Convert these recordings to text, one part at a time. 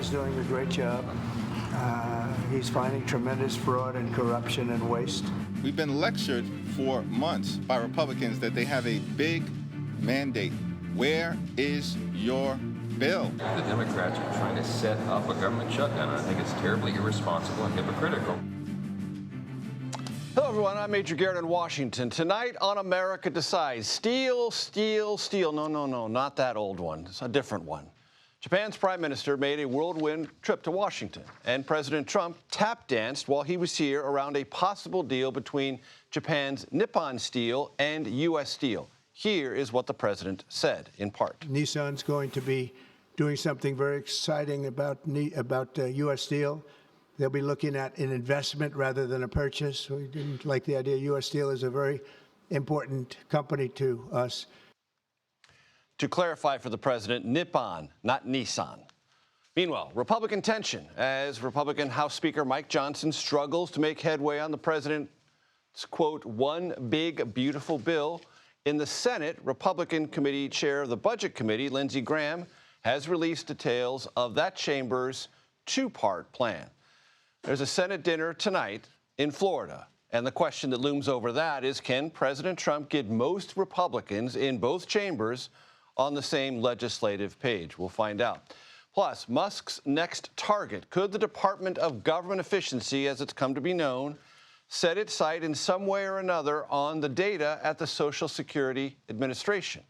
is doing a great job. He's finding tremendous fraud and corruption and waste. We've been lectured for months by Republicans that they have a big mandate. Where is your bill? The Democrats are trying to set up a government shutdown, and I think it's terribly irresponsible and hypocritical. Hello, everyone. I'm Major Garrett in Washington. Tonight on America Decides, steel, steel, steel. No, not that old one. It's a different one. Japan's prime minister made a whirlwind trip to Washington, and President Trump tap danced while he was here around a possible deal between Japan's Nippon Steel and U.S. Steel. Here is what the president said, in part. Nissan's going to be doing something very exciting about U.S. Steel. They'll be looking at an investment rather than a purchase. We didn't like the idea. U.S. Steel is a very important company to us. To clarify for the president, Nippon, not Nissan. Meanwhile, Republican tension as Republican House Speaker Mike Johnson struggles to make headway on the president's, quote, one big, beautiful bill. In the Senate, Republican Committee Chair of the Budget Committee, Lindsey Graham, has released details of that chamber's two-part plan. There's a Senate dinner tonight in Florida, and the question that looms over that is, can President Trump get most Republicans in both chambers on the same legislative page? We'll find out. Plus, Musk's next target. Could the Department of Government Efficiency, as it's come to be known, set its sight in some way or another on the data at the Social Security Administration?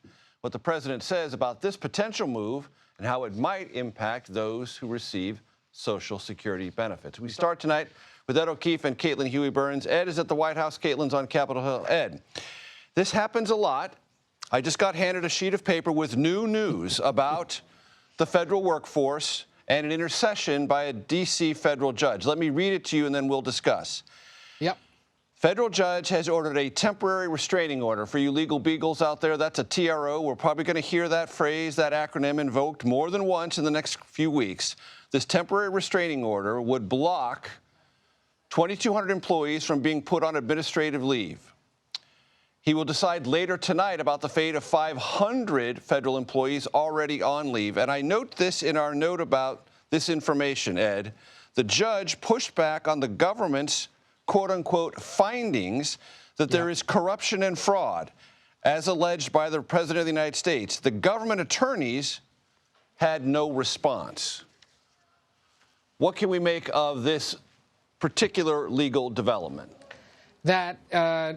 What the president says about this potential move and how it might impact those who receive Social Security benefits. We start tonight with Ed O'Keefe and Caitlin Huey-Burns. Ed is at the White House. Caitlin's on Capitol Hill. Ed, this happens a lot. I just got handed a sheet of paper with new news about the federal workforce and an intercession by a D.C. federal judge. Let me read it to you, and then we'll discuss. Yep. Federal judge has ordered a temporary restraining order. For you legal beagles out there, that's a TRO. We're probably going to hear that phrase, that acronym invoked more than once in the next few weeks. This temporary restraining order would block 2,200 employees from being put on administrative leave. He will decide later tonight about the fate of 500 federal employees already on leave. And I note this in our note about this information, Ed. The judge pushed back on the government's quote-unquote findings that there is corruption and fraud, as alleged by the President of the United States. The government attorneys had no response. What can we make of this particular legal development? That,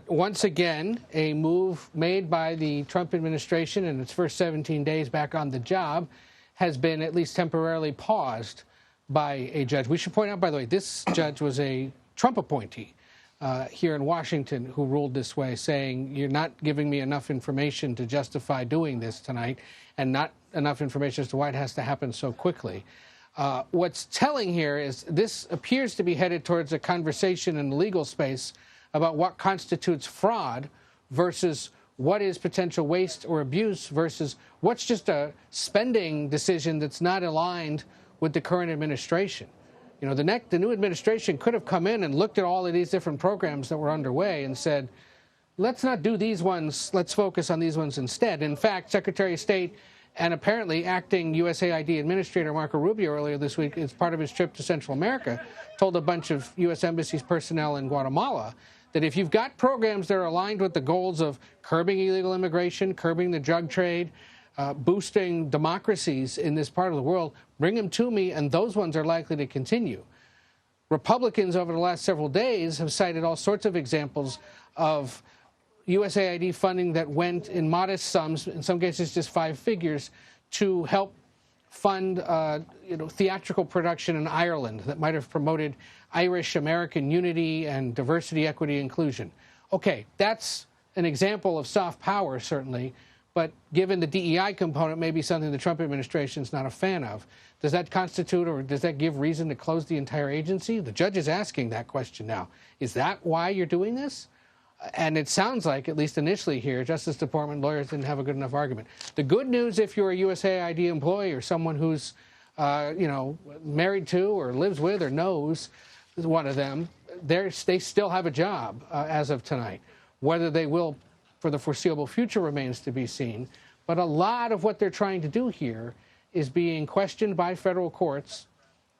once again, a move made by the Trump administration in its first 17 days back on the job has been at least temporarily paused by a judge. We should point out, by the way, this judge was a Trump appointee here in Washington who ruled this way, saying, you're not giving me enough information to justify doing this tonight, and not enough information as to why it has to happen so quickly. What's telling here is this appears to be headed towards a conversation in the legal space about what constitutes fraud versus what is potential waste or abuse versus what's just a spending decision that's not aligned with the current administration. You know, the new administration could have come in and looked at all of these different programs that were underway and said, let's not do these ones, let's focus on these ones instead. In fact, Secretary of State and apparently acting USAID Administrator Marco Rubio earlier this week, as part of his trip to Central America, told a bunch of U.S. Embassy's personnel in Guatemala that if you've got programs that are aligned with the goals of curbing illegal immigration, curbing the drug trade, boosting democracies in this part of the world, bring them to me, and those ones are likely to continue. Republicans over the last several days have cited all sorts of examples of USAID funding that went in modest sums, in some cases just 5 figures, to help fund theatrical production in Ireland that might have promoted Irish-American unity and diversity, equity, inclusion. Okay, that's an example of soft power, certainly, but given the DEI component, maybe something the Trump administration is not a fan of. Does that constitute, or does that give reason to close the entire agency? The judge is asking that question now. Is that why you're doing this? And it sounds like, at least initially here, Justice Department lawyers didn't have a good enough argument. The good news, if you're a USAID employee or someone who's, married to or lives with or knows one of them, they still have a job as of tonight. Whether they will for the foreseeable future remains to be seen. But a lot of what they're trying to do here is being questioned by federal courts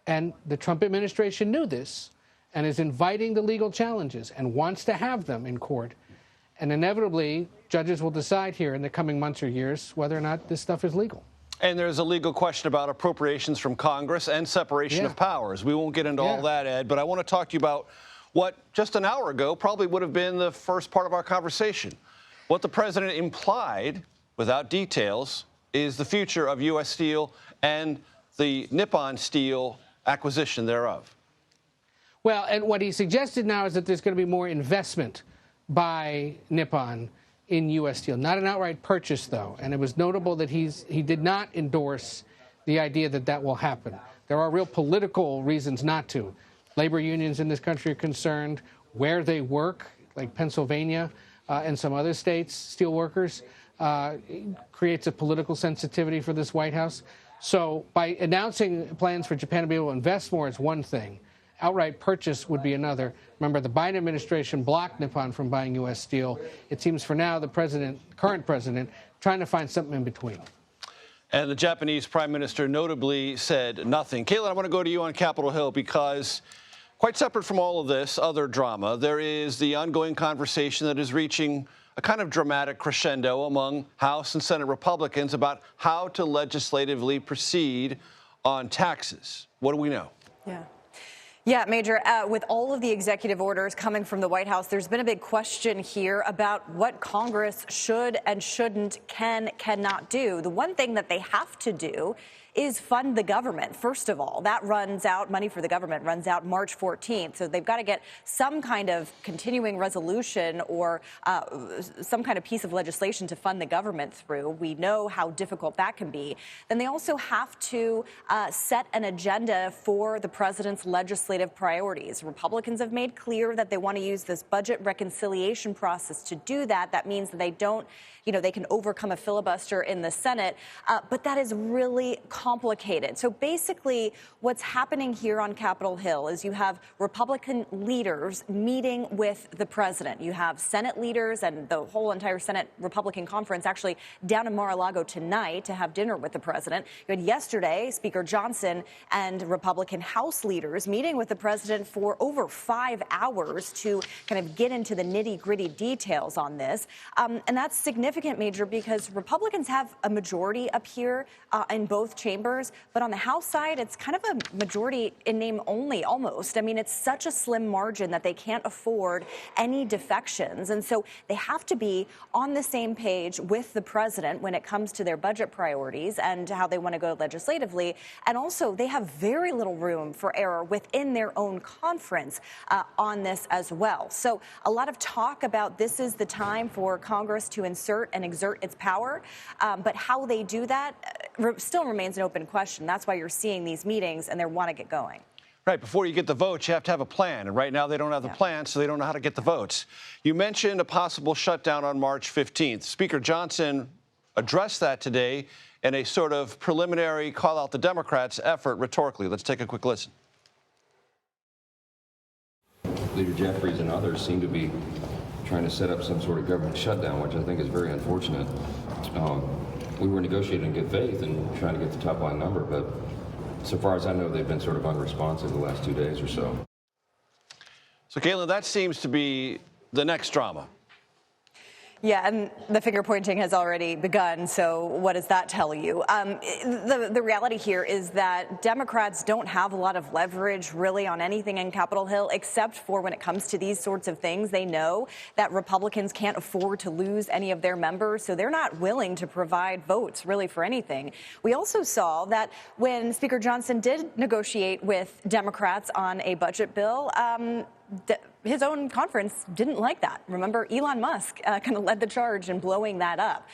And the Trump administration knew this and is inviting the legal challenges and wants to have them in court. And inevitably, judges will decide here in the coming months or years whether or not this stuff is legal. And there's a legal question about appropriations from Congress and separation of powers. We won't get into all that, Ed, but I want to talk to you about what just an hour ago probably would have been the first part of our conversation. What the president implied, without details, is the future of U.S. Steel and the Nippon Steel acquisition thereof. Well, and what he suggested now is that there's going to be more investment by Nippon in U.S. Steel. Not an outright purchase, though. And it was notable that he did not endorse the idea that that will happen. There are real political reasons not to. Labor unions in this country are concerned. Where they work, like Pennsylvania and some other states, steel workers, creates a political sensitivity for this White House. So by announcing plans for Japan to be able to invest more is one thing. Outright purchase would be another. Remember, the Biden administration blocked Nippon from buying U.S. Steel. It seems for now the current president, trying to find something in between. And the Japanese prime minister notably said nothing. Caitlin, I want to go to you on Capitol Hill because quite separate from all of this other drama, there is the ongoing conversation that is reaching a kind of dramatic crescendo among House and Senate Republicans about how to legislatively proceed on taxes. What do we know? Yeah, Major, with all of the executive orders coming from the White House, there's been a big question here about what Congress should and shouldn't, cannot do. The one thing that they have to do is fund the government. First of all, that runs out, money for the government runs out March 14th. So they've got to get some kind of continuing resolution or some kind of piece of legislation to fund the government through. We know how difficult that can be. Then they also have to set an agenda for the president's legislative priorities. Republicans have made clear that they want to use this budget reconciliation process to do that. That means that they don't, they can overcome a filibuster in the Senate, but that is really complicated. So basically, what's happening here on Capitol Hill is you have Republican leaders meeting with the president. You have Senate leaders and the whole entire Senate Republican conference actually down in Mar-a-Lago tonight to have dinner with the president. You had yesterday Speaker Johnson and Republican House leaders meeting with the president for over 5 hours to kind of get into the nitty-gritty details on this. And that's significant, Major, because Republicans have a majority up here in both chambers, but on the House side, it's kind of a majority in name only, almost. I mean, it's such a slim margin that they can't afford any defections. And so they have to be on the same page with the president when it comes to their budget priorities and how they want to go legislatively. And also, they have very little room for error within their own conference on this as well. So a lot of talk about this is the time for Congress to insert and exert its power. But how they do that still remains an open question. That's why you're seeing these meetings and they want to get going. Right, before you get the votes, you have to have a plan. And right now they don't have the plan, so they don't know how to get the votes. You mentioned a possible shutdown on March 15th. Speaker Johnson addressed that today in a sort of preliminary call out the Democrats effort rhetorically. Let's take a quick listen. Leader Jeffries and others seem to be trying to set up some sort of government shutdown, which I think is very unfortunate. We were negotiating in good faith and trying to get the top line number, but so far as I know, they've been sort of unresponsive the last 2 days or so. So, Caitlin, that seems to be the next drama. Yeah, and the finger pointing has already begun, so what does that tell you? The reality here is that Democrats don't have a lot of leverage really on anything in Capitol Hill except for when it comes to these sorts of things. They know that Republicans can't afford to lose any of their members, so they're not willing to provide votes really for anything. We also saw that when Speaker Johnson did negotiate with Democrats on a budget bill, his own conference didn't like that. Remember, Elon Musk kind of led the charge in blowing that up.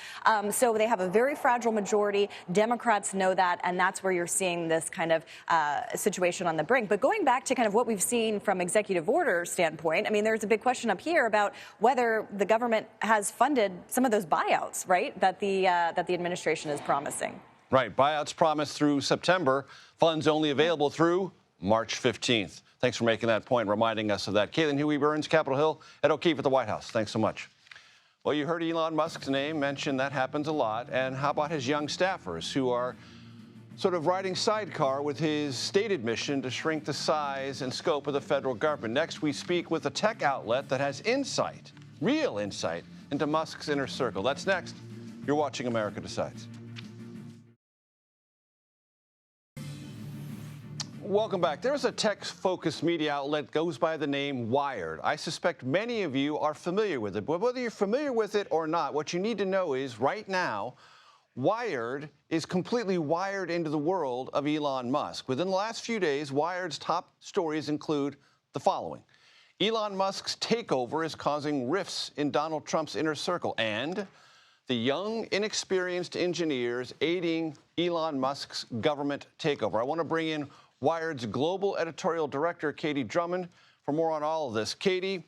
So they have a very fragile majority. Democrats know that, and that's where you're seeing this kind of situation on the brink. But going back to kind of what we've seen from executive order standpoint, I mean, there's a big question up here about whether the government has funded some of those buyouts, right, that the administration is promising. Right, buyouts promised through September, funds only available through March 15th. Thanks for making that point, reminding us of that. Caitlin Huey-Burns, Capitol Hill, Ed O'Keefe at the White House. Thanks so much. Well, you heard Elon Musk's name mentioned. That happens a lot. And how about his young staffers who are sort of riding sidecar with his stated mission to shrink the size and scope of the federal government. Next, we speak with a tech outlet that has insight, real insight, into Musk's inner circle. That's next. You're watching America Decides. Welcome back. There's a tech-focused media outlet that goes by the name Wired. I suspect many of you are familiar with it, but whether you're familiar with it or not, what you need to know is right now, Wired is completely wired into the world of Elon Musk. Within the last few days, Wired's top stories include the following. Elon Musk's takeover is causing rifts in Donald Trump's inner circle, and the young, inexperienced engineers aiding Elon Musk's government takeover. I want to bring in Wired's global editorial director, Katie Drummond, for more on all of this. Katie,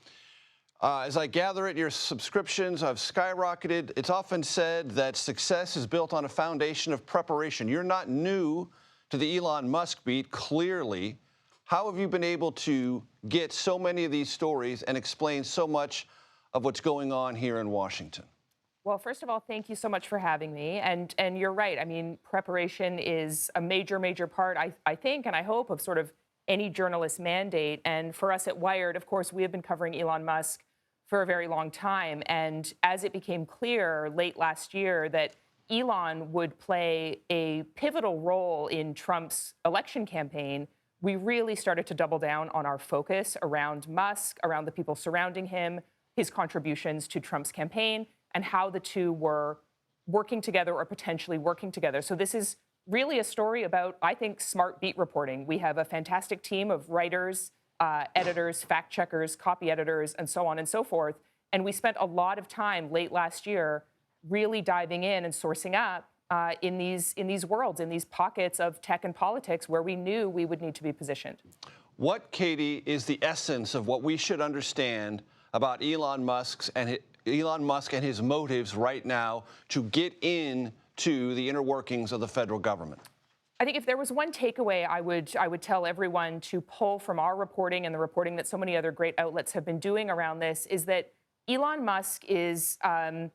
as I gather it, your subscriptions have skyrocketed. It's often said that success is built on a foundation of preparation. You're not new to the Elon Musk beat, clearly. How have you been able to get so many of these stories and explain so much of what's going on here in Washington? Well, first of all, thank you so much for having me. And you're right. I mean, preparation is a major, major part, I think, and I hope, of sort of any journalist mandate. And for us at Wired, of course, we have been covering Elon Musk for a very long time. And as it became clear late last year that Elon would play a pivotal role in Trump's election campaign, we really started to double down on our focus around Musk, around the people surrounding him, his contributions to Trump's campaign, and how the two were working together or potentially working together. So this is really a story about, I think, smart beat reporting. We have a fantastic team of writers, editors, fact checkers, copy editors, and so on and so forth. And we spent a lot of time late last year really diving in and sourcing up in these worlds, in these pockets of tech and politics where we knew we would need to be positioned. What, Katie, is the essence of what we should understand about Elon Musk and his motives right now to get into the inner workings of the federal government? I think if there was one takeaway I would tell everyone to pull from our reporting and the reporting that so many other great outlets have been doing around this is that Elon Musk is a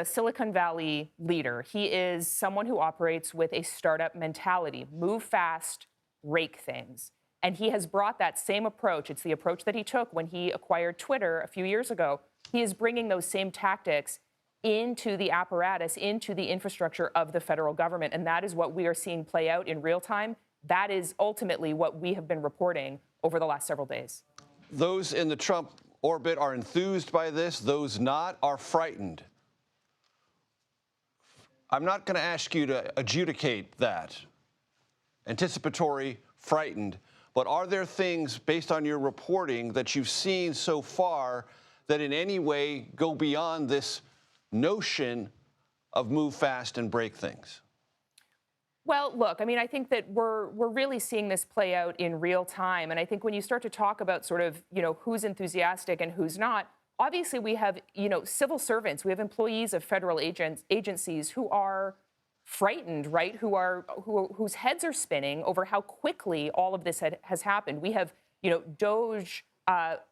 Silicon Valley leader. He is someone who operates with a startup mentality, move fast, break things. And he has brought that same approach. It's the approach that he took when he acquired Twitter a few years ago. He is bringing those same tactics into the apparatus, into the infrastructure of the federal government. And that is what we are seeing play out in real time. That is ultimately what we have been reporting over the last several days. Those in the Trump orbit are enthused by this. Those not are frightened. I'm not going to ask you to adjudicate that. Anticipatory, frightened. But are there things, based on your reporting, that you've seen so far that in any way go beyond this notion of move fast and break things? Well, look, I mean, I think that we're really seeing this play out in real time. And I think when you start to talk about sort of, who's enthusiastic and who's not, obviously we have, civil servants, we have employees of federal agencies who are frightened, right? Whose heads are spinning over how quickly all of this has happened. We have, Doge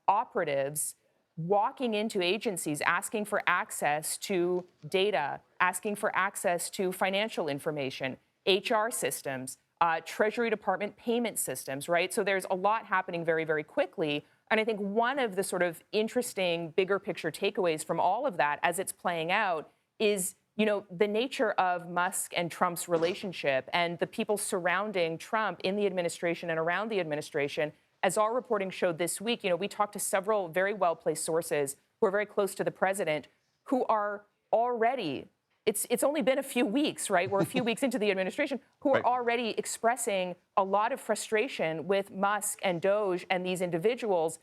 operatives walking into agencies, asking for access to data, asking for access to financial information, HR systems, Treasury Department payment systems, right? So there's a lot happening very, very quickly. And I think one of the sort of interesting bigger picture takeaways from all of that as it's playing out is the nature of Musk and Trump's relationship and the people surrounding Trump in the administration and around the administration. As our reporting showed this week, we talked to several very well-placed sources who are very close to the president who are already, it's only been a few weeks, right? We're a few weeks into the administration, who are already expressing a lot of frustration with Musk and Doge and these individuals,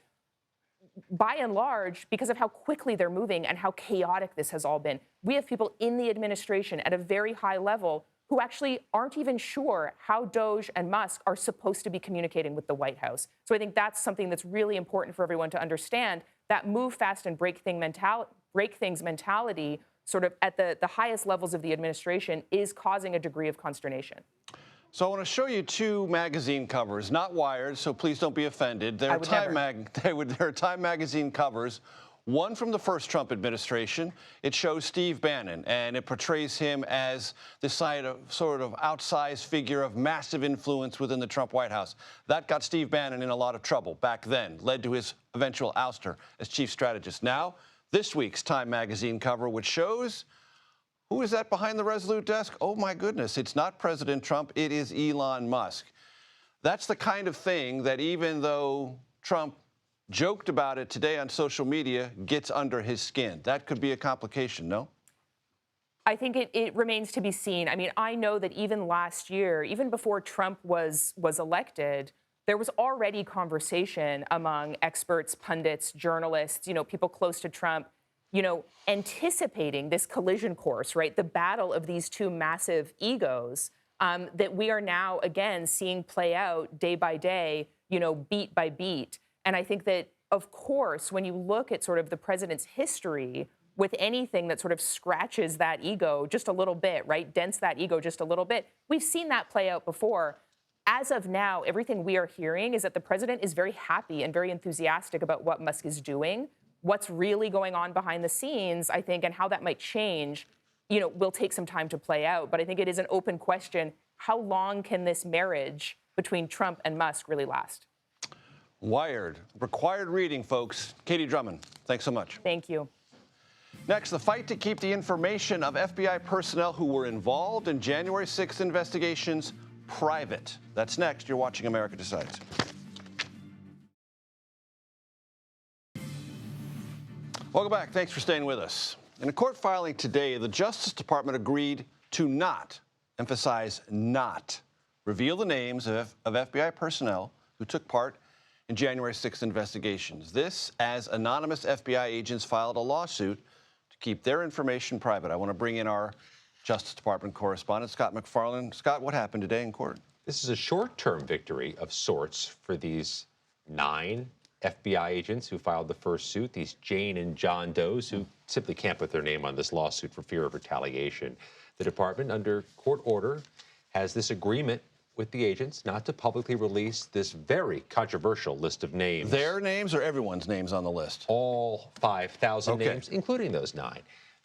by and large, because of how quickly they're moving and how chaotic this has all been. We have people in the administration at a very high level who actually aren't even sure how Doge and Musk are supposed to be communicating with the White House. So I think that's something that's really important for everyone to understand, that move fast and break things mentality sort of at the highest levels of the administration is causing a degree of consternation. So I want to show you two magazine covers, not Wired, so please don't be offended. They're Time Magazine covers. One from the first Trump administration. It shows Steve Bannon, and it portrays him as this sort of outsized figure of massive influence within the Trump White House. That got Steve Bannon in a lot of trouble back then, led to his eventual ouster as chief strategist. Now, this week's Time magazine cover, which shows who is that behind the Resolute desk? Oh, my goodness, it's not President Trump, it is Elon Musk. That's the kind of thing that even though Trump joked about it today on social media, gets under his skin. That could be a complication, no? I think it remains to be seen. I mean, I know that even last year, even before Trump was elected, there was already conversation among experts, pundits, journalists, people close to Trump, anticipating this collision course, right? The battle of these two massive egos that we are now, again, seeing play out day by day, beat by beat. And I think that, of course, when you look at sort of the president's history with anything that sort of scratches that ego just a little bit, right, dents that ego just a little bit, we've seen that play out before. As of now, everything we are hearing is that the president is very happy and very enthusiastic about what Musk is doing. What's really going on behind the scenes, I think, and how that might change, will take some time to play out. But I think it is an open question. How long can this marriage between Trump and Musk really last? Wired. Required reading, folks. Katie Drummond, thanks so much. Thank you. Next, the fight to keep the information of FBI personnel who were involved in January 6th investigations private. That's next. You're watching America Decides. Welcome back. Thanks for staying with us. In a court filing today, the Justice Department agreed to not, emphasize not, reveal the names of FBI personnel who took part in January 6th investigations. This as anonymous FBI agents filed a lawsuit to keep their information private. I want to bring in our Justice Department correspondent, Scott McFarland. Scott, what happened today in court? This is a short-term victory of sorts for these 9 FBI agents who filed the first suit, these Jane and John Does who simply can't put their name on this lawsuit for fear of retaliation. The department, under court order, has this agreement with the agents not to publicly release this very controversial list of names. Their names or everyone's names on the list? All 5,000 names, including those 9.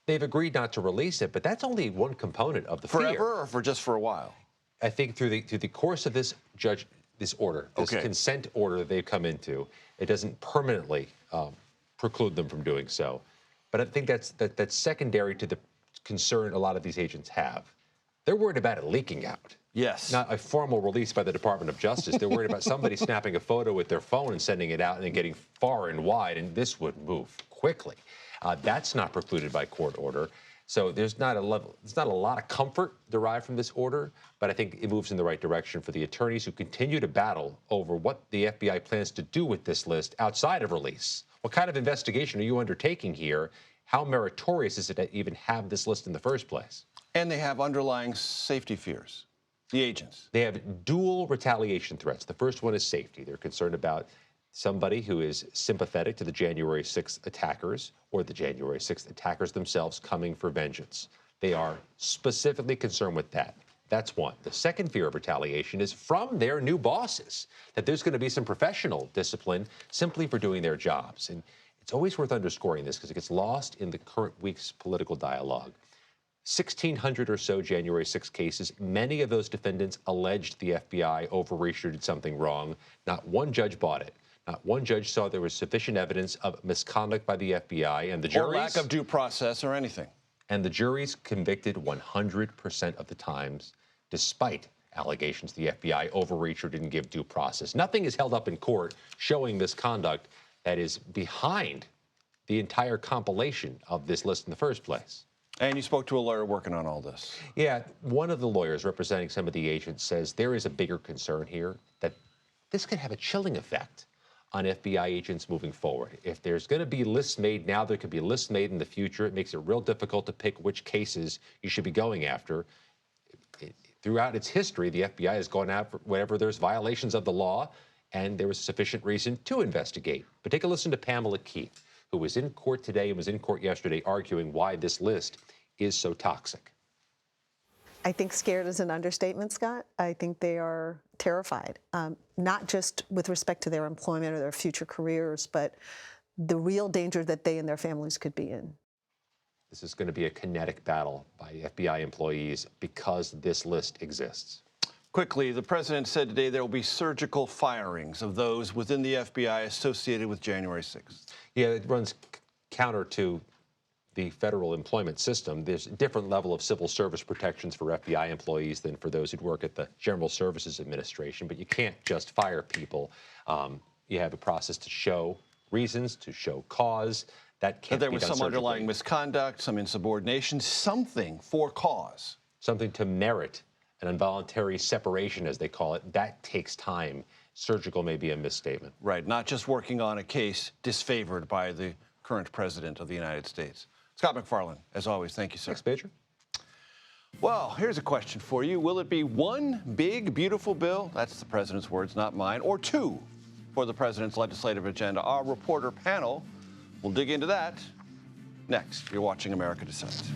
They've agreed not to release it, but that's only one component of the fear. Forever or for just for a while? I think through the course of this order, this consent order that they've come into, it doesn't permanently preclude them from doing so. But I think that's secondary to the concern a lot of these agents have. They're worried about it leaking out. Yes. Not a formal release by the Department of Justice. They're worried about somebody snapping a photo with their phone and sending it out and then getting far and wide, and this would move quickly. That's not precluded by court order. So there's not a lot of comfort derived from this order, but I think it moves in the right direction for the attorneys who continue to battle over what the FBI plans to do with this list outside of release. What kind of investigation are you undertaking here? How meritorious is it to even have this list in the first place? And they have underlying safety fears, the agents. They have dual retaliation threats. The first one is safety. They're concerned about somebody who is sympathetic to the January 6th attackers or the January 6th attackers themselves coming for vengeance. They are specifically concerned with that. That's one. The second fear of retaliation is from their new bosses, that there's going to be some professional discipline simply for doing their jobs. And it's always worth underscoring this because it gets lost in the current week's political dialogue. 1,600 or so January 6 cases. Many of those defendants alleged the FBI overreached or did something wrong. Not one judge bought it. Not one judge saw there was sufficient evidence of misconduct by the FBI, and the juries... Or lack of due process or anything. And the juries convicted 100% of the times, despite allegations the FBI overreached or didn't give due process. Nothing is held up in court showing misconduct that is behind the entire compilation of this list in the first place. And you spoke to a lawyer working on all this. Yeah, one of the lawyers representing some of the agents says there is a bigger concern here, that this could have a chilling effect on FBI agents moving forward. If there's going to be lists made now, there could be lists made in the future. It makes it real difficult to pick which cases you should be going after. Throughout its history, the FBI has gone after whenever there's violations of the law, and there was sufficient reason to investigate. But take a listen to Pamela Keith, who was in court today and was in court yesterday arguing why this list is so toxic. I think scared is an understatement, Scott. I think they are terrified, not just with respect to their employment or their future careers, but the real danger that they and their families could be in. This is going to be a kinetic battle by FBI employees because this list exists. Quickly, the president said today there will be surgical firings of those within the FBI associated with January 6th. Yeah, it runs counter to the federal employment system. There's a different level of civil service protections for FBI employees than for those who work at the General Services Administration, but you can't just fire people. You have a process to show reasons, to show cause. That can't be done surgically. There was some underlying misconduct, some insubordination, something for cause. Something to merit an involuntary separation, as they call it. That takes time. Surgical may be a misstatement. Right, not just working on a case disfavored by the current president of the United States. Scott McFarland, as always, thank you, sir. Thanks, Major. Well, here's a question for you. Will it be one big, beautiful bill? That's the president's words, not mine. Or two for the president's legislative agenda? Our reporter panel will dig into that next. You're watching America Decides.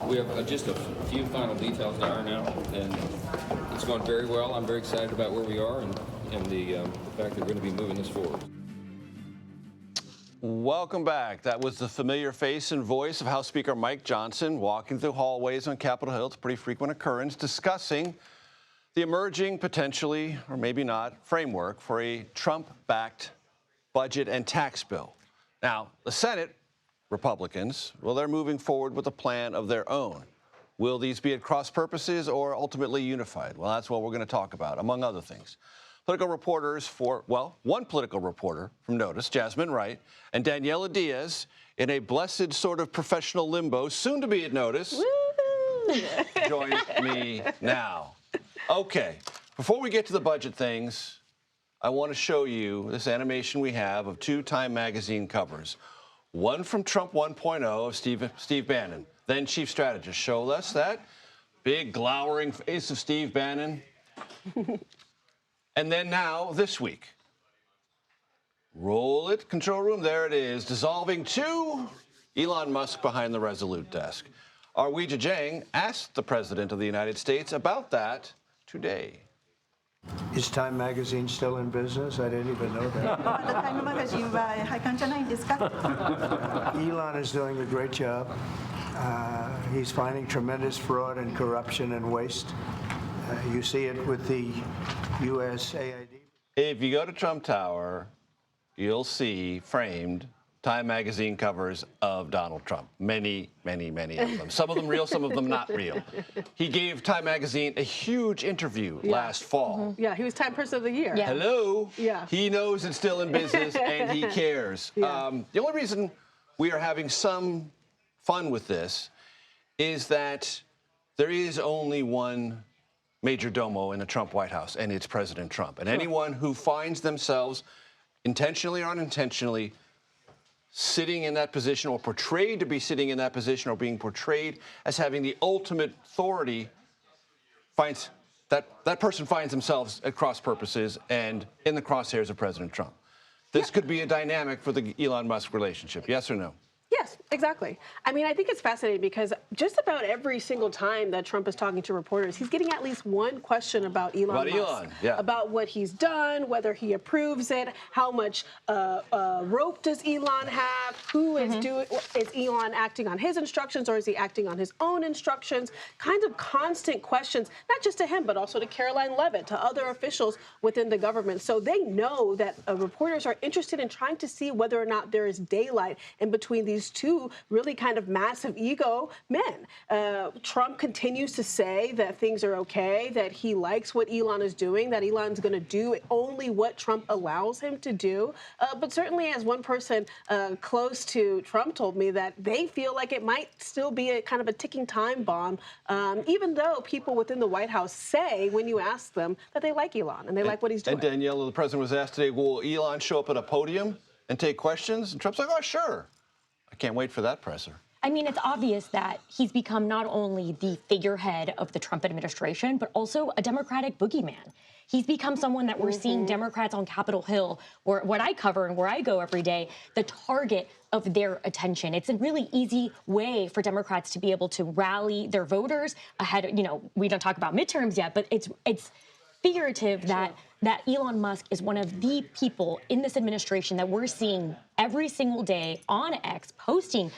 We have just a few final details to iron out, and it's going very well. I'm very excited about where we are and the fact that we're going to be moving this forward. Welcome back. That was the familiar face and voice of House Speaker Mike Johnson walking through hallways on Capitol Hill. It's a pretty frequent occurrence, discussing the emerging, potentially, or maybe not, framework for a Trump-backed budget and tax bill. Now, the Senate Republicans, well, they're moving forward with a plan of their own. Will these be at cross purposes or ultimately unified? Well, that's what we're going to talk about, among other things. Political reporters for, well, one political reporter from Notice, Jasmine Wright, and Daniela Diaz, in a blessed sort of professional limbo, soon to be at Notice, join me now. Okay, before we get to the budget things, I want to show you this animation we have of two Time magazine covers. One from Trump 1.0 of Steve Bannon, then chief strategist. Show us that big glowering face of Steve Bannon. And then now, this week. Roll it, control room, there it is. Dissolving to Elon Musk behind the Resolute desk. Our Weijia Jiang asked the President of the United States about that today. Is Time magazine still in business? I didn't even know that. Elon is doing a great job. He's finding tremendous fraud and corruption and waste. You see it with the USAID. If you go to Trump Tower, you'll see framed Time magazine covers of Donald Trump. Many, many, many of them. Some of them real, some of them not real. He gave Time magazine a huge interview last fall. Mm-hmm. Yeah, he was Time Person of the Year. Yeah. Hello. Yeah. He knows it's still in business and he cares. Yeah. The only reason we are having some fun with this is that there is only one major domo in the Trump White House, and it's President Trump. And anyone who finds themselves intentionally or unintentionally sitting in that position or portrayed to be sitting in that position or being portrayed as having the ultimate authority finds that person finds themselves at cross purposes and in the crosshairs of President Trump. This could be a dynamic for the Elon Musk relationship. Yes or no? Yes, exactly. I mean, I think it's fascinating because just about every single time that Trump is talking to reporters, he's getting at least one question about Elon Musk, about what he's done, whether he approves it, how much rope does Elon have, who is doing, is Elon acting on his instructions or is he acting on his own instructions? Kinds of constant questions, not just to him, but also to Caroline Leavitt, to other officials within the government. So they know that reporters are interested in trying to see whether or not there is daylight in between these two really kind of massive ego men. Trump continues to say that things are okay, that he likes what Elon is doing, that Elon's going to do only what Trump allows him to do. But certainly, as one person close to Trump told me, that they feel like it might still be a kind of a ticking time bomb, even though people within the White House say, when you ask them, that they like Elon and they like what he's doing. And Daniela, the president was asked today, will Elon show up at a podium and take questions? And Trump's like, oh, sure. I can't wait for that presser. I mean, it's obvious that he's become not only the figurehead of the Trump administration, but also a Democratic boogeyman. He's become someone that we're seeing Democrats on Capitol Hill, or what I cover and where I go every day, the target of their attention. It's a really easy way for Democrats to be able to rally their voters ahead. You know, we don't talk about midterms yet, but it's figurative that Elon Musk is one of the people in this administration that we're seeing every single day on X posting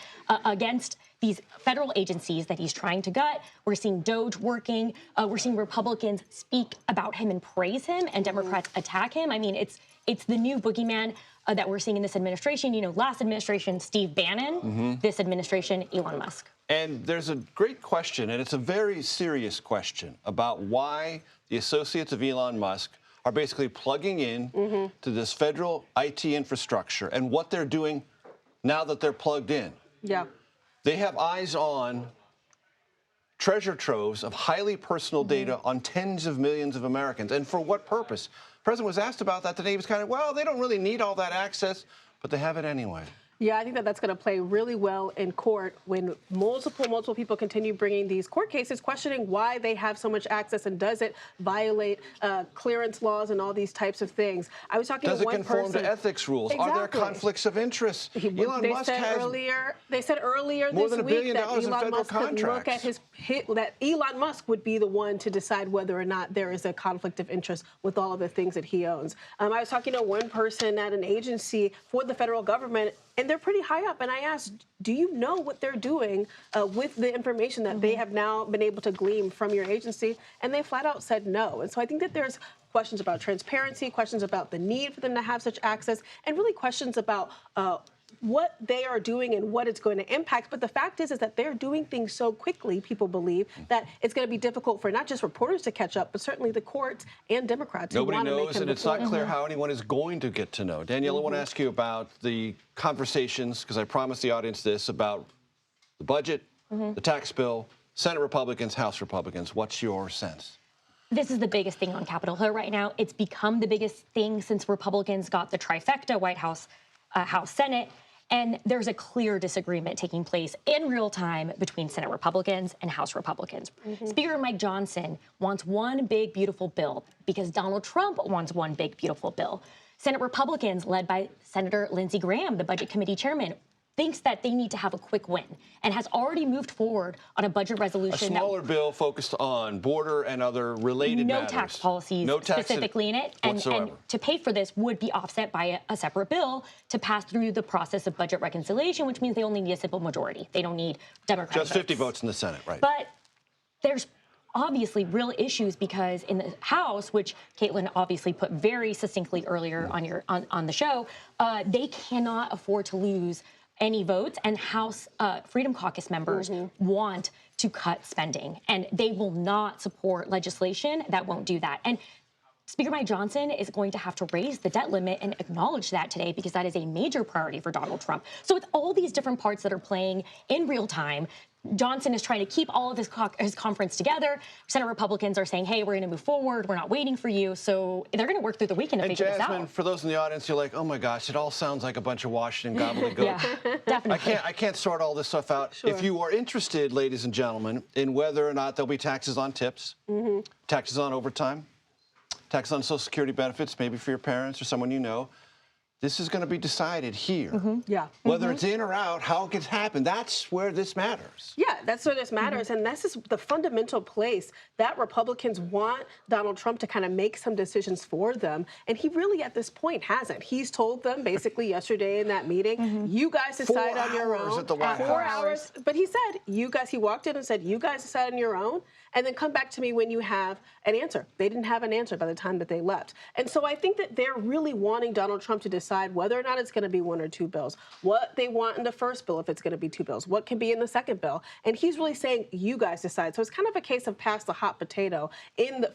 against these federal agencies that he's trying to gut. We're seeing Doge working. We're seeing Republicans speak about him and praise him, and Democrats attack him. I mean, it's the new boogeyman that we're seeing in this administration. You know, last administration, Steve Bannon. This administration, Elon Musk. And there's a great question, and it's a very serious question, about why the associates of Elon Musk are basically plugging in to this federal IT infrastructure and what they're doing now that they're plugged in. Yeah. They have eyes on treasure troves of highly personal data on tens of millions of Americans. And for what purpose? The president was asked about that today. He was kind of, well, they don't really need all that access, but they have it anyway. Yeah, I think that that's going to play really well in court when multiple people continue bringing these court cases, questioning why they have so much access and does it violate clearance laws and all these types of things. I was talking to one person. Does it conform to ethics rules? Exactly. Are there conflicts of interest? Elon Musk has they said earlier more this than $1 week billion that in Elon federal Musk could look at that Elon Musk would be the one to decide whether or not there is a conflict of interest with all of the things that he owns. I was talking to one person at an agency for the federal government, and they're pretty high up. And I asked, do you know what they're doing with the information that they have now been able to glean from your agency? And they flat out said no. And so I think that there's questions about transparency, questions about the need for them to have such access, and really questions about what they are doing and what it's going to impact. But the fact is that they're doing things so quickly, people believe, that it's going to be difficult for not just reporters to catch up, but certainly the courts and Democrats who want to make them. Nobody knows, and it's not clear how anyone is going to get to know. Danielle, I want to ask you about the conversations, because I promised the audience this, about the budget, the tax bill, Senate Republicans, House Republicans. What's your sense? This is the biggest thing on Capitol Hill right now. It's become the biggest thing since Republicans got the trifecta, White House, House, Senate. And there's a clear disagreement taking place in real time between Senate Republicans and House Republicans. Speaker Mike Johnson wants one big, beautiful bill because Donald Trump wants one big, beautiful bill. Senate Republicans, led by Senator Lindsey Graham, the Budget Committee chairman, thinks that they need to have a quick win and has already moved forward on a budget resolution. A smaller bill focused on border and other related matters. No tax policies specifically in it. And to pay for this would be offset by a separate bill to pass through the process of budget reconciliation, which means they only need a simple majority. They don't need Democratic Just 50 votes in the Senate, right? But there's obviously real issues because in the House, which Caitlin obviously put very succinctly earlier on the show, they cannot afford to lose any votes, and House Freedom Caucus members want to cut spending, and they will not support legislation that won't do that. And Speaker Mike Johnson is going to have to raise the debt limit and acknowledge that today because that is a major priority for Donald Trump. So with all these different parts that are playing in real time, Johnson is trying to keep all of his conference together. Senate Republicans are saying, hey, we're going to move forward. We're not waiting for you. So they're going to work through the weekend to figure this out. And Jasmine, for those in the audience, you're like, oh my gosh, it all sounds like a bunch of Washington gobbledygook. Yeah, definitely. I can't sort all this stuff out. Sure. If you are interested, ladies and gentlemen, in whether or not there'll be taxes on tips, taxes on overtime, taxes on Social Security benefits, maybe for your parents or someone you know, this is going to be decided here. Yeah. Whether it's in or out, how it gets happen, that's where this matters. Yeah, that's where this matters. And this is the fundamental place that Republicans want Donald Trump to kind of make some decisions for them. And he really, at this point, hasn't. He's told them basically yesterday in that meeting, you guys decide on your own. 4 hours at the White House. 4 hours. But he said, he walked in and said, you guys decide on your own. And then come back to me when you have an answer. They didn't have an answer by the time that they left. And so I think that they're really wanting Donald Trump to decide whether or not it's going to be 1 or 2 bills, what they want in the first bill if it's going to be 2 bills, what can be in the second bill. And he's really saying, you guys decide. So it's kind of a case of pass the hot potato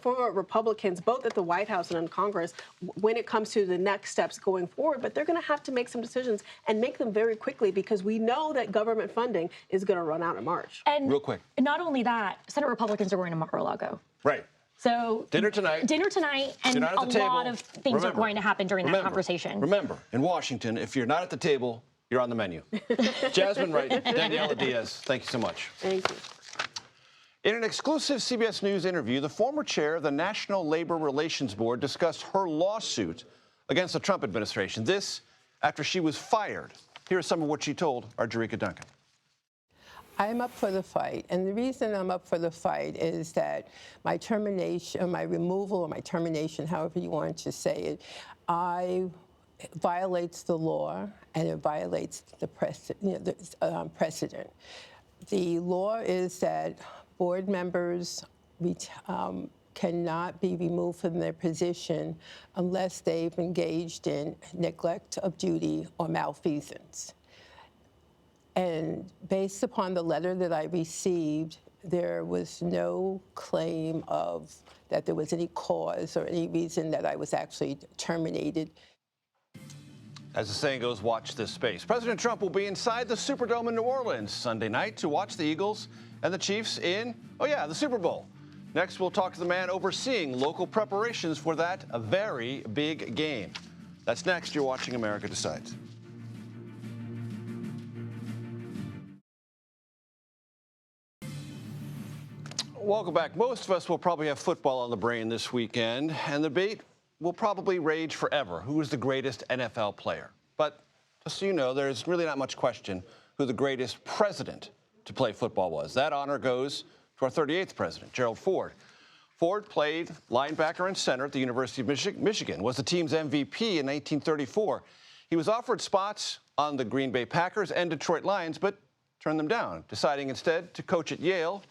for Republicans, both at the White House and in Congress, when it comes to the next steps going forward. But they're going to have to make some decisions and make them very quickly because we know that government funding is going to run out in March. And real quick. Not only that, Senate Republicans are wearing a Mar-a-Lago. Right. So dinner tonight, and a lot of things are going to happen during that conversation. Remember, in Washington, if you're not at the table, you're on the menu. Jasmine Wright, Daniela Diaz, thank you so much. Thank you. In an exclusive CBS News interview, the former chair of the National Labor Relations Board discussed her lawsuit against the Trump administration. This after she was fired. Here's some of what she told our Jerika Duncan. I'm up for the fight. And the reason I'm up for the fight is that my termination, or my removal, or my termination, however you want to say it, violates the law and it violates the precedent. The law is that board members cannot be removed from their position unless they've engaged in neglect of duty or malfeasance. And based upon the letter that I received, there was no claim of that there was any cause or any reason that I was actually terminated. As the saying goes, watch this space. President Trump will be inside the Superdome in New Orleans Sunday night to watch the Eagles and the Chiefs in, the Super Bowl. Next, we'll talk to the man overseeing local preparations for that very big game. That's next. You're watching America Decides. Welcome back. Most of us will probably have football on the brain this weekend, and the debate will probably rage forever. Who is the greatest NFL player? But just so you know, there's really not much question who the greatest president to play football was. That honor goes to our 38th president, Gerald Ford. Ford played linebacker and center at the University of Michigan, was the team's MVP in 1934. He was offered spots on the Green Bay Packers and Detroit Lions, but turned them down, deciding instead to coach at Yale,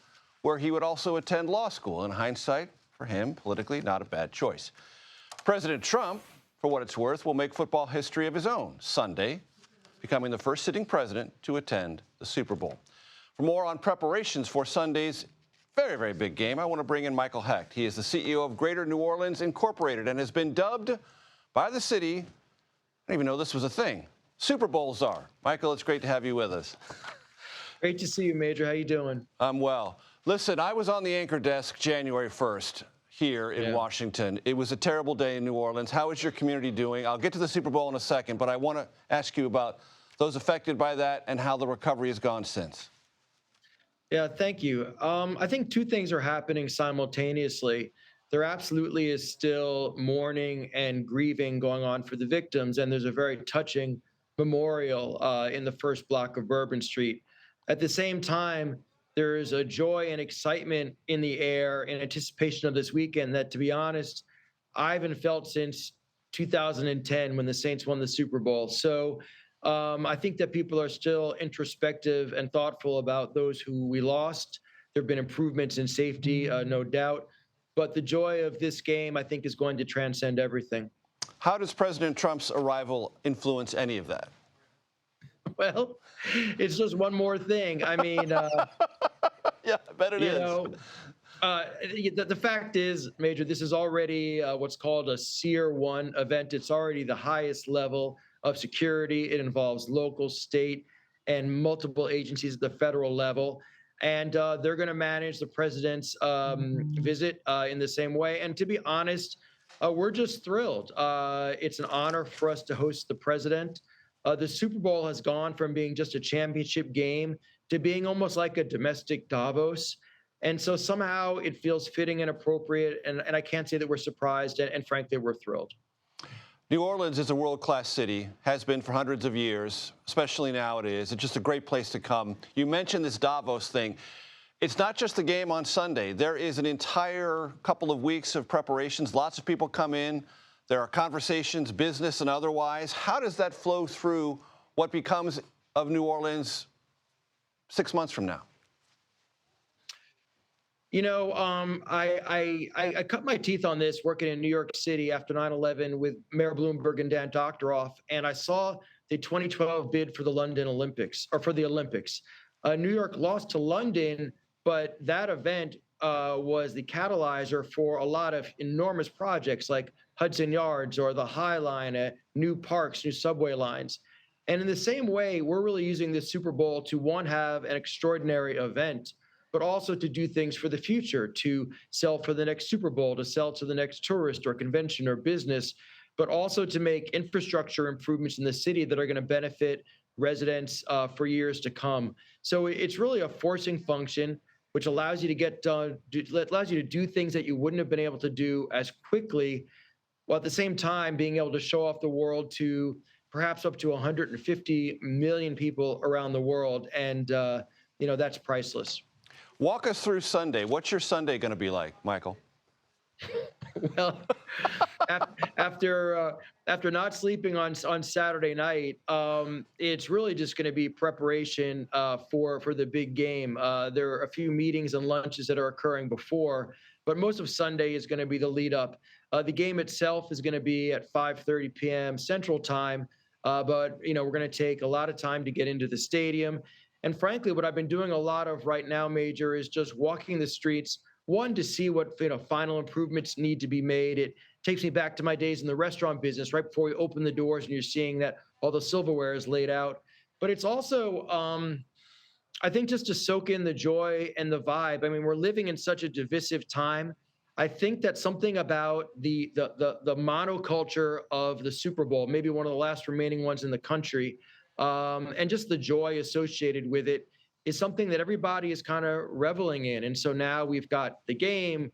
where he would also attend law school. In hindsight, for him, politically, not a bad choice. President Trump, for what it's worth, will make football history of his own Sunday, becoming the first sitting president to attend the Super Bowl. For more on preparations for Sunday's very, very big game, I want to bring in Michael Hecht. He is the CEO of Greater New Orleans Incorporated and has been dubbed by the city, I didn't even know this was a thing, Super Bowl czar. Michael, it's great to have you with us. Great to see you, Major. How you doing? I'm well. Listen, I was on the anchor desk January 1st here in Washington. It was a terrible day in New Orleans. How is your community doing? I'll get to the Super Bowl in a second, but I want to ask you about those affected by that and how the recovery has gone since. Yeah, thank you. I think two things are happening simultaneously. There absolutely is still mourning and grieving going on for the victims, and there's a very touching memorial in the first block of Bourbon Street. At the same time, there is a joy and excitement in the air in anticipation of this weekend that, to be honest, I haven't felt since 2010 when the Saints won the Super Bowl. So I think that people are still introspective and thoughtful about those who we lost. There have been improvements in safety, no doubt. But the joy of this game, I think, is going to transcend everything. How does President Trump's arrival influence any of that? Well, it's just one more thing. I mean, yeah, I bet it is. The fact is, Major, this is already what's called a Tier 1 event. It's already the highest level of security. It involves local, state, and multiple agencies at the federal level. And they're going to manage the president's visit in the same way. And to be honest, we're just thrilled. It's an honor for us to host the president. The Super Bowl has gone from being just a championship game to being almost like a domestic Davos. And so somehow it feels fitting and appropriate. And I can't say that we're surprised. And frankly, we're thrilled. New Orleans is a world-class city, has been for hundreds of years, especially now it is. It's just a great place to come. You mentioned this Davos thing. It's not just the game on Sunday. There is an entire couple of weeks of preparations. Lots of people come in. There are conversations, business and otherwise. How does that flow through what becomes of New Orleans 6 months from now? You know, I cut my teeth on this working in New York City after 9/11 with Mayor Bloomberg and Dan Doctoroff, and I saw the 2012 bid for the London Olympics, or for the Olympics. New York lost to London, but that event was the catalyzer for a lot of enormous projects like Hudson Yards or the High Line, new parks, new subway lines. And in the same way, we're really using the Super Bowl to, one, have an extraordinary event, but also to do things for the future, to sell for the next Super Bowl, to sell to the next tourist or convention or business, but also to make infrastructure improvements in the city that are going to benefit residents for years to come. So it's really a forcing function, which allows you to get done, allows you to do things that you wouldn't have been able to do as quickly, while at the same time being able to show off the world to perhaps up to 150 million people around the world. And that's priceless. Walk us through Sunday. What's your Sunday going to be like, Michael? Well, after not sleeping on Saturday night, it's really just going to be preparation for the big game. There are a few meetings and lunches that are occurring before, but most of Sunday is going to be the lead up. The game itself is going to be at 5:30 p.m. Central Time, but we're going to take a lot of time to get into the stadium. And frankly, what I've been doing a lot of right now, Major, is just walking the streets. One, to see what final improvements need to be made. It takes me back to my days in the restaurant business, right before you open the doors and you're seeing that all the silverware is laid out. But it's also, I think, just to soak in the joy and the vibe. I mean, we're living in such a divisive time. I think that something about the monoculture of the Super Bowl, maybe one of the last remaining ones in the country, and just the joy associated with it, is something that everybody is kind of reveling in. And so now we've got the game,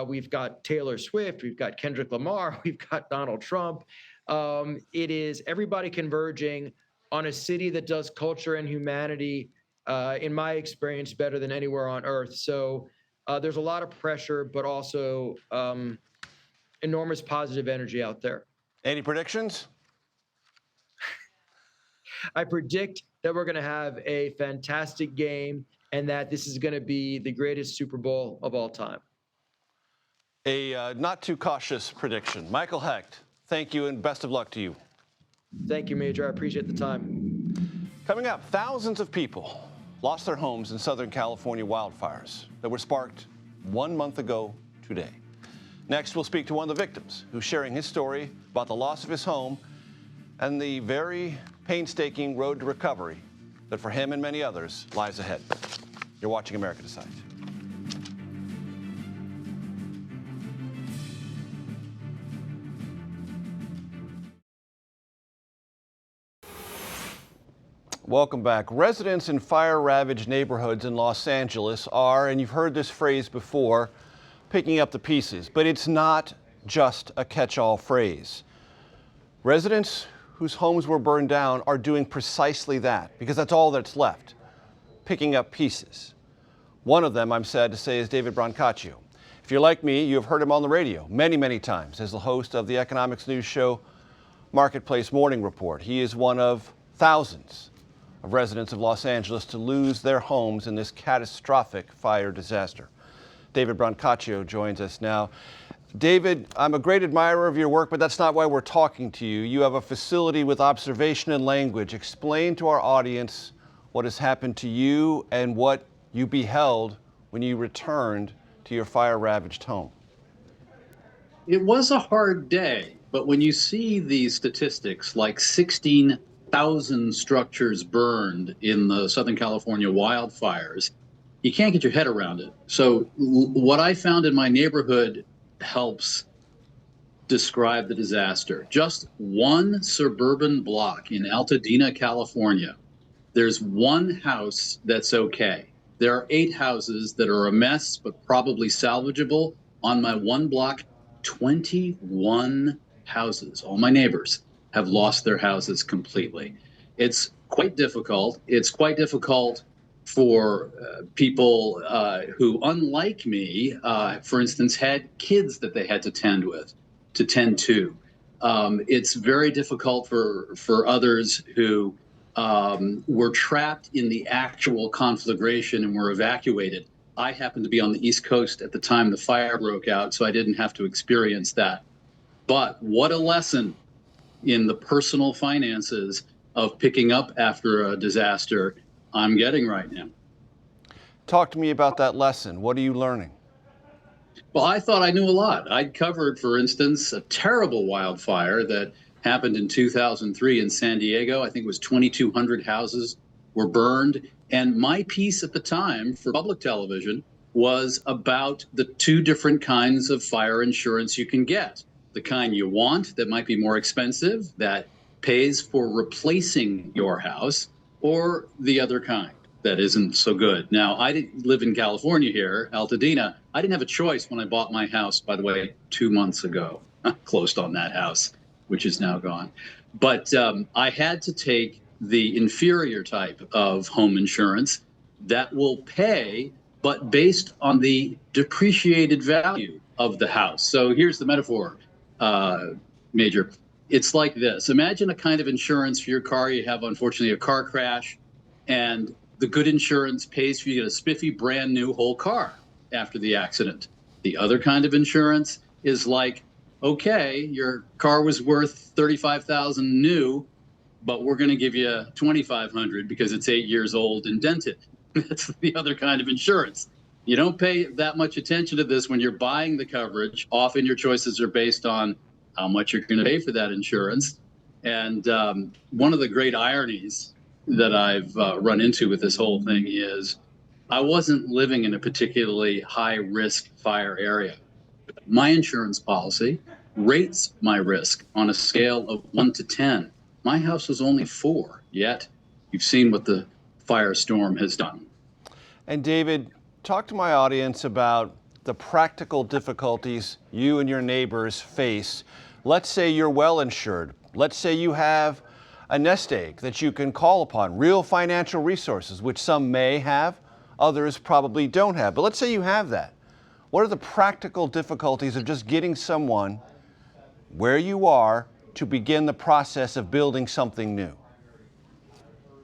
we've got Taylor Swift, we've got Kendrick Lamar, we've got Donald Trump. It is everybody converging on a city that does culture and humanity, in my experience, better than anywhere on earth. So there's a lot of pressure, but also enormous positive energy out there. Any predictions? I predict that we're going to have a fantastic game and that this is going to be the greatest Super Bowl of all time. A not too cautious prediction. Michael Hecht, thank you and best of luck to you. Thank you, Major. I appreciate the time. Coming up, thousands of people lost their homes in Southern California wildfires that were sparked 1 month ago today. Next, we'll speak to one of the victims who's sharing his story about the loss of his home and the very painstaking road to recovery that for him and many others lies ahead. You're watching America Decides. Welcome back. Residents in fire-ravaged neighborhoods in Los Angeles are, and you've heard this phrase before, picking up the pieces, but it's not just a catch-all phrase. Residents whose homes were burned down are doing precisely that, because that's all that's left, picking up pieces. One of them, I'm sad to say, is David Brancaccio. If you're like me, you have heard him on the radio many, many times as the host of the economics news show Marketplace Morning Report. He is one of thousands of residents of Los Angeles to lose their homes in this catastrophic fire disaster. David Brancaccio joins us now. David, I'm a great admirer of your work, but that's not why we're talking to you. You have a facility with observation and language. Explain to our audience what has happened to you and what you beheld when you returned to your fire-ravaged home. It was a hard day, but when you see these statistics, like 16,000 structures burned in the Southern California wildfires, you can't get your head around it. So what I found in my neighborhood helps describe the disaster. Just one suburban block in Altadena, California, there's one house that's okay. There are 8 houses that are a mess, but probably salvageable. On my one block, 21 houses, all my neighbors, have lost their houses completely. It's quite difficult. It's quite difficult for people who, unlike me, for instance, had kids that they had to tend to. It's very difficult for others who were trapped in the actual conflagration and were evacuated. I happened to be on the East Coast at the time the fire broke out, so I didn't have to experience that. But what a lesson in the personal finances of picking up after a disaster I'm getting right now. Talk to me about that lesson. What are you learning? Well, I thought I knew a lot. I'd covered, for instance, a terrible wildfire that happened in 2003 in San Diego. I think it was 2,200 houses were burned. And my piece at the time for public television was about the 2 different kinds of fire insurance you can get. The kind you want that might be more expensive, that pays for replacing your house, or the other kind that isn't so good. Now, I didn't live in California here, Altadena. I didn't have a choice when I bought my house, by the way, 2 months ago. Closed on that house, which is now gone. But I had to take the inferior type of home insurance that will pay, but based on the depreciated value of the house. So here's the metaphor, Major. It's like this. Imagine a kind of insurance for your car. You have, unfortunately, a car crash, and the good insurance pays for you to get a spiffy, brand new whole car after the accident. The other kind of insurance is like, okay, your car was worth $35,000 new, but we're going to give you $2,500 because it's 8 years old and dented. That's the other kind of insurance. You don't pay that much attention to this when you're buying the coverage. Often your choices are based on how much you're going to pay for that insurance. And one of the great ironies that I've run into with this whole thing is I wasn't living in a particularly high-risk fire area. My insurance policy rates my risk on a scale of 1 to 10. My house was only 4, yet you've seen what the firestorm has done. And David, talk to my audience about the practical difficulties you and your neighbors face. Let's say you're well insured. Let's say you have a nest egg that you can call upon, real financial resources, which some may have, others probably don't have. But let's say you have that. What are the practical difficulties of just getting someone where you are to begin the process of building something new?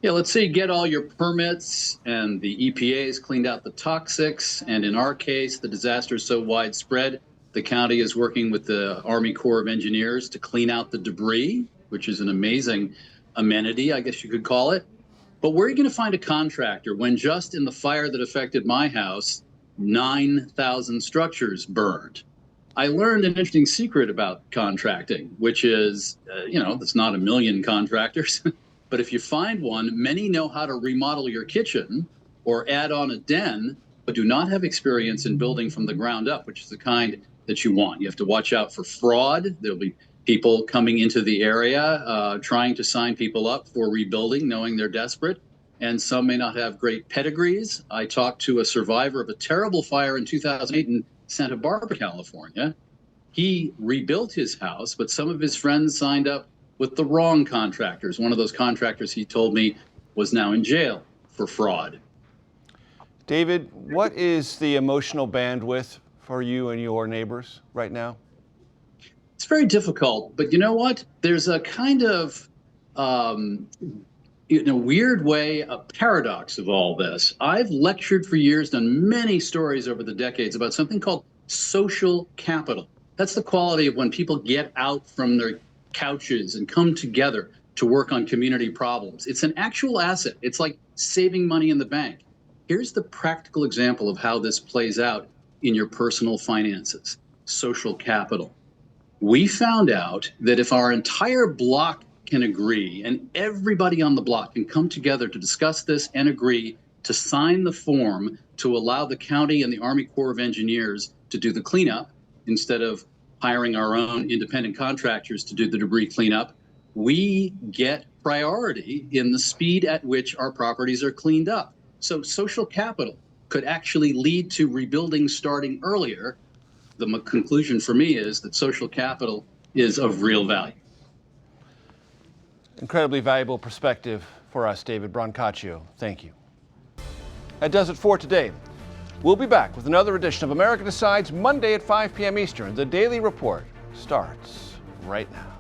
Yeah, let's say you get all your permits and the EPA has cleaned out the toxics. And in our case, the disaster is so widespread, the county is working with the Army Corps of Engineers to clean out the debris, which is an amazing amenity, I guess you could call it. But where are you going to find a contractor when just in the fire that affected my house, 9,000 structures burned? I learned an interesting secret about contracting, which is, there's not a million contractors. But if you find one, many know how to remodel your kitchen or add on a den, but do not have experience in building from the ground up, which is the kind that you want. You have to watch out for fraud. There'll be people coming into the area trying to sign people up for rebuilding, knowing they're desperate. And some may not have great pedigrees. I talked to a survivor of a terrible fire in 2008 in Santa Barbara, California. He rebuilt his house, but some of his friends signed up with the wrong contractors. One of those contractors, he told me, was now in jail for fraud. David, what is the emotional bandwidth for you and your neighbors right now? It's very difficult, but you know what? There's a kind of, in a weird way, a paradox of all this. I've lectured for years, done many stories over the decades about something called social capital. That's the quality of when people get out from their couches and come together to work on community problems. It's an actual asset. It's like saving money in the bank. Here's the practical example of how this plays out in your personal finances. Social capital. We found out that if our entire block can agree and everybody on the block can come together to discuss this and agree to sign the form to allow the county and the Army Corps of Engineers to do the cleanup instead of hiring our own independent contractors to do the debris cleanup, we get priority in the speed at which our properties are cleaned up. So social capital could actually lead to rebuilding starting earlier. The conclusion for me is that social capital is of real value. Incredibly valuable perspective for us, David Brancaccio. Thank you. That does it for today. We'll be back with another edition of America Decides Monday at 5 p.m. Eastern. The Daily Report starts right now.